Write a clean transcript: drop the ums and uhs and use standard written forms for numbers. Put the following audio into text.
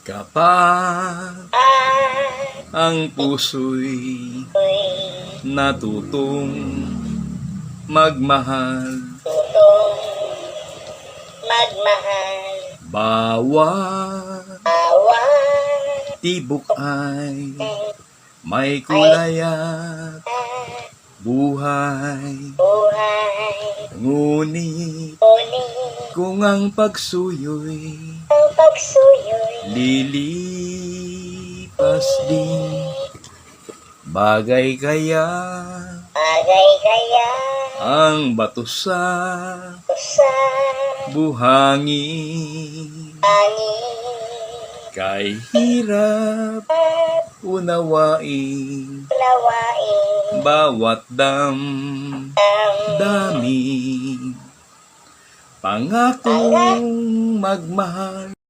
Kapag ang puso'y natutong magmahal, bawat tibok ay may kulay at buhay. Ngunit kung ang pagsuyo'y lilipas din, bagay kaya ang bato sa buhangin? Kay hirap unawain bawat damdamin. Pangakong magmahal